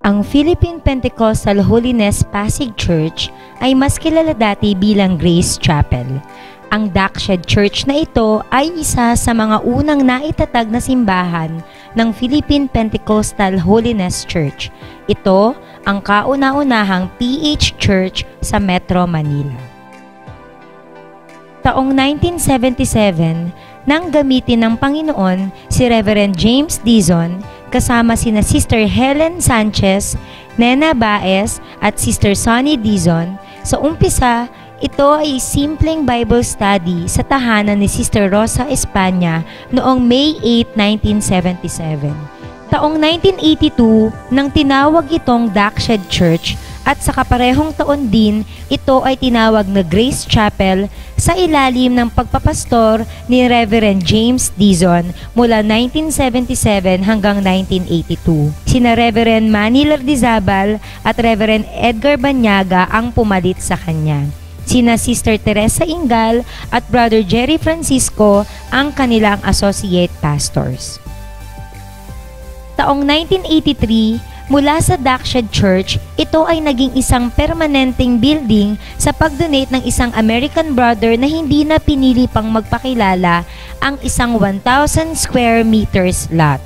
Ang Philippine Pentecostal Holiness Pasig Church ay mas kilala dati bilang Grace Chapel. Ang Dakshed Church na ito ay isa sa mga unang naitatag na simbahan ng Philippine Pentecostal Holiness Church. Ito ang kauna-unahang PH Church sa Metro Manila. Taong 1977, nang gamitin ng Panginoon si Reverend James Dizon kasama sina Sister Helen Sanchez, Nena Baez at Sister Sonny Dizon. Sa umpisa, ito ay simpleng Bible study sa tahanan ni Sister Rosa Espana noong May 8, 1977. Taong 1982, nang tinawag itong Dakshed Church at sa kaparehong taon din, ito ay tinawag na Grace Chapel sa ilalim ng pagpapastor ni Reverend James Dizon mula 1977 hanggang 1982. Sina Reverend Manny Lardizabal at Reverend Edgar Banyaga ang pumalit sa kanya. Sina Sister Teresa Ingal at Brother Jerry Francisco ang kanilang associate pastors. Taong 1983, mula sa Dakshed Church, ito ay naging isang permanenteng building sa pag-donate ng isang American brother na hindi na pinili pang magpakilala ang isang 1,000 square meters lot.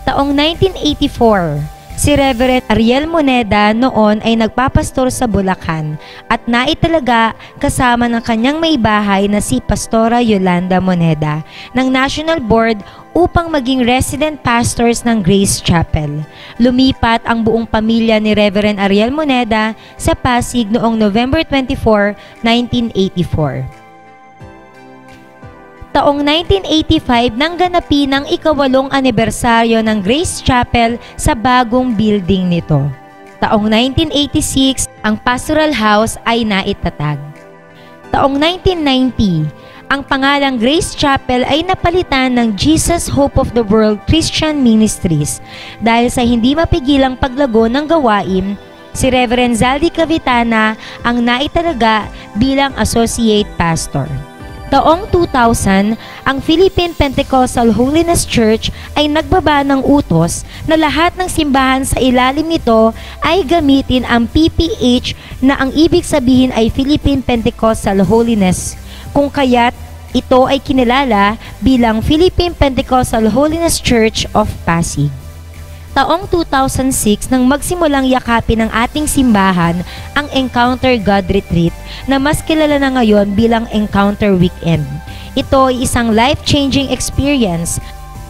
Taong 1984, si Reverend Ariel Moneda noon ay nagpapastor sa Bulacan at naitalaga kasama ng kanyang may bahay na si Pastora Yolanda Moneda ng National Board upang maging resident pastors ng Grace Chapel. Lumipat ang buong pamilya ni Reverend Ariel Moneda sa Pasig noong November 24, 1984. Taong 1985 nang ganapin ang ika-8 anibersaryo ng Grace Chapel sa bagong building nito. Taong 1986, ang Pastoral House ay naitatag. Taong 1990, ang pangalang Grace Chapel ay napalitan ng Jesus Hope of the World Christian Ministries dahil sa hindi mapigilang paglago ng gawain. Si Reverend Zaldi Cavitana ang naitalaga bilang associate pastor. Taong 2000, ang Philippine Pentecostal Holiness Church ay nagbaba ng utos na lahat ng simbahan sa ilalim nito ay gamitin ang PPH na ang ibig sabihin ay Philippine Pentecostal Holiness, kung kaya't ito ay kinilala bilang Philippine Pentecostal Holiness Church of Pasig. Taong 2006 nang magsimulang yakapin ng ating simbahan ang Encounter God Retreat na mas kilala na ngayon bilang Encounter Weekend. Ito ay isang life-changing experience.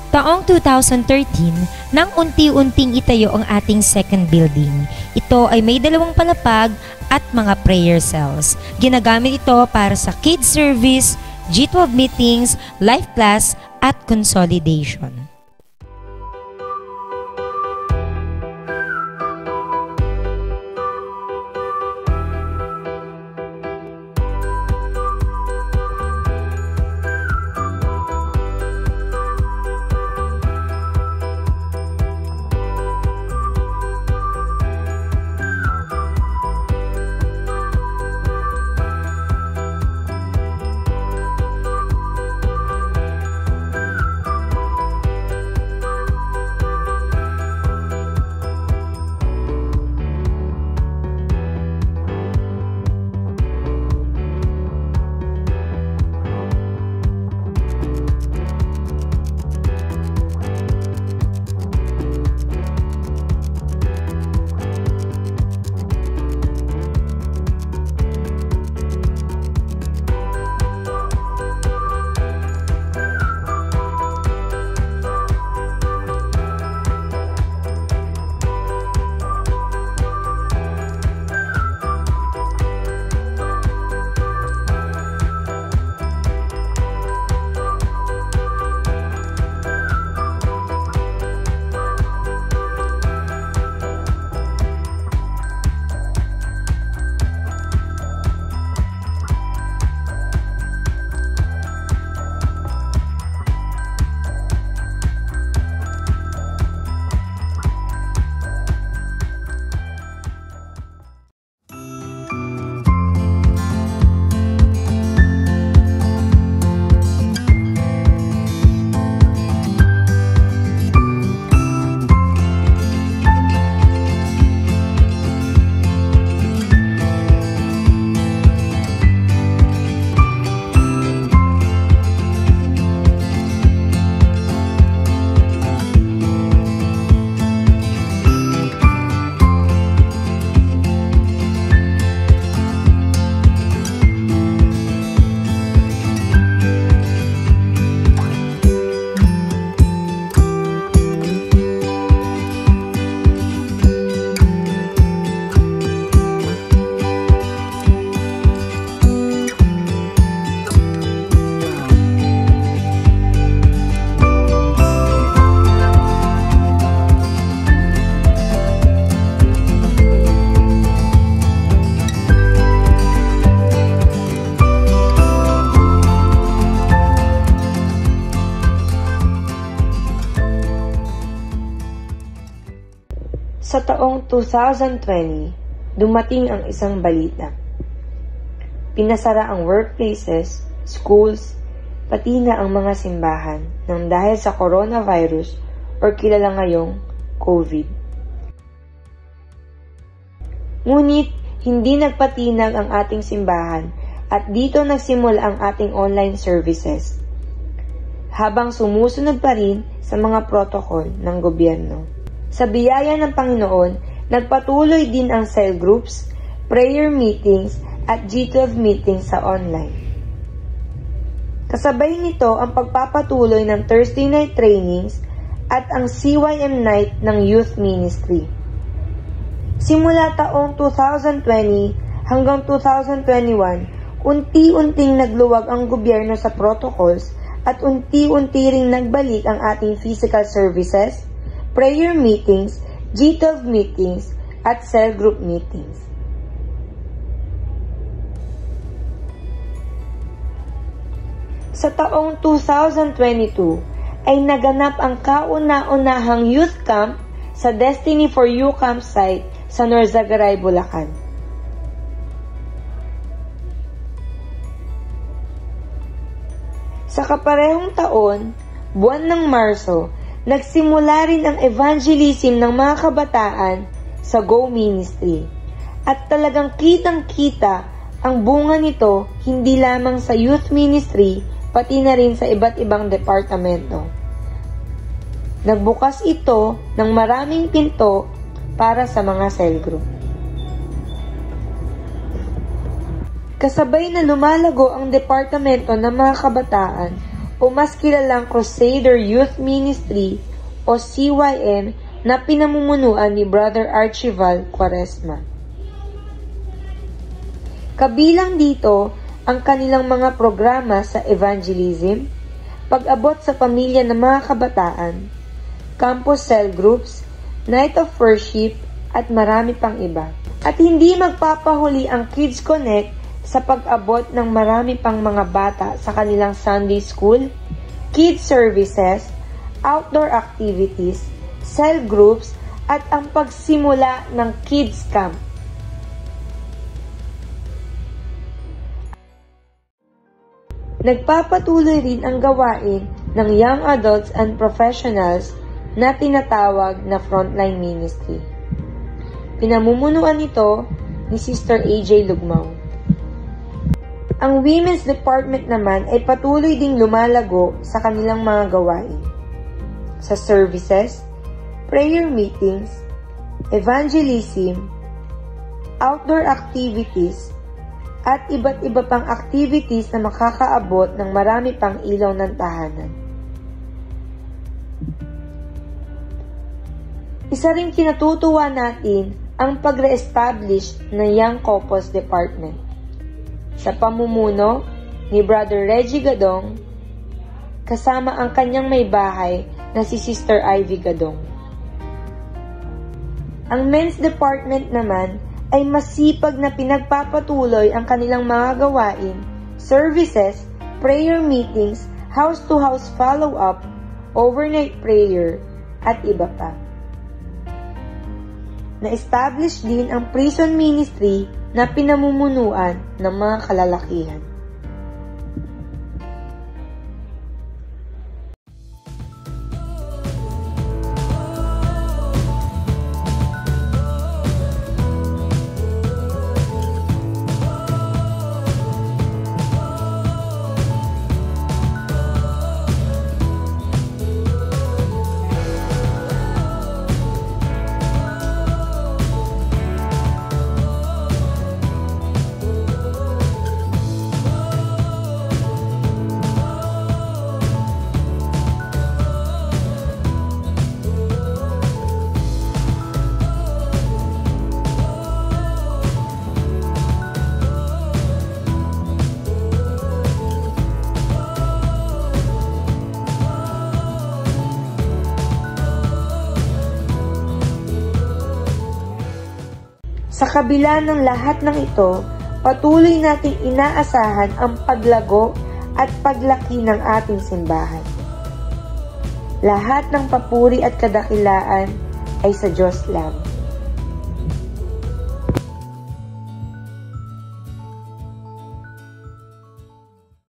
Taong 2013 nang unti-unting itayo ang ating second building. Ito ay may 2 palapag at mga prayer cells. Ginagamit ito para sa kids service, G12 meetings, life class at consolidation. Sa taong 2020, dumating ang isang balita. Pinasara ang workplaces, schools, pati na ang mga simbahan nang dahil sa coronavirus or kilala ngayong COVID. Ngunit hindi nagpatinag ang ating simbahan at dito nagsimula ang ating online services, habang sumusunod pa rin sa mga protocol ng gobyerno. Sa biyaya ng Panginoon, nagpatuloy din ang cell groups, prayer meetings at G12 meetings sa online. Kasabay nito ang pagpapatuloy ng Thursday night trainings at ang CYM night ng youth ministry. Simula taong 2020 hanggang 2021, unti-unting nagluwag ang gobyerno sa protocols at unti-unti ring nagbalik ang ating physical services, prayer meetings, G12 meetings, at cell group meetings. Sa taong 2022 ay naganap ang kauna-unahang youth camp sa Destiny for You campsite sa Norzagaray, Bulacan. Sa kaparehong taon, buwan ng Marso, nagsimula rin ang evangelism ng mga kabataan sa Go Ministry. At talagang kitang-kita ang bunga nito hindi lamang sa youth ministry, pati na rin sa iba't ibang departamento. Nagbukas ito ng maraming pinto para sa mga cell group. Kasabay na lumalago ang departamento ng mga kabataan o mas kilalang Crusader Youth Ministry o CYM na pinamumunuan ni Brother Archival Quaresma. Kabilang dito ang kanilang mga programa sa evangelism, pag-abot sa pamilya ng mga kabataan, campus cell groups, night of worship, at marami pang iba. At hindi magpapahuli ang Kids Connect sa pag-abot ng marami pang mga bata sa kanilang Sunday school, kids services, outdoor activities, cell groups, at ang pagsimula ng kids camp. Nagpapatuloy rin ang gawain ng young adults and professionals na tinatawag na frontline ministry. Pinamumunuan ito ni Sister AJ Lugmao. Ang Women's Department naman ay patuloy ding lumalago sa kanilang mga gawain. Sa services, prayer meetings, evangelism, outdoor activities, at iba't iba pang activities na makakaabot ng marami pang ilaw ng tahanan. Isa ring kinatutuwa natin ang pag-re-establish ng Young Couples Department sa pamumuno ni Brother Reggie Gadong kasama ang kanyang may bahay na si Sister Ivy Gadong. Ang Men's Department naman ay masipag na pinagpapatuloy ang kanilang mga gawain, services, prayer meetings, house-to-house follow-up, overnight prayer, at iba pa. Na-establish din ang prison ministry na pinamumunuan ng mga kalalakihan. Sa kabila ng lahat ng ito, patuloy nating inaasahan ang paglago at paglaki ng ating simbahan. Lahat ng papuri at kadakilaan ay sa Diyos lang.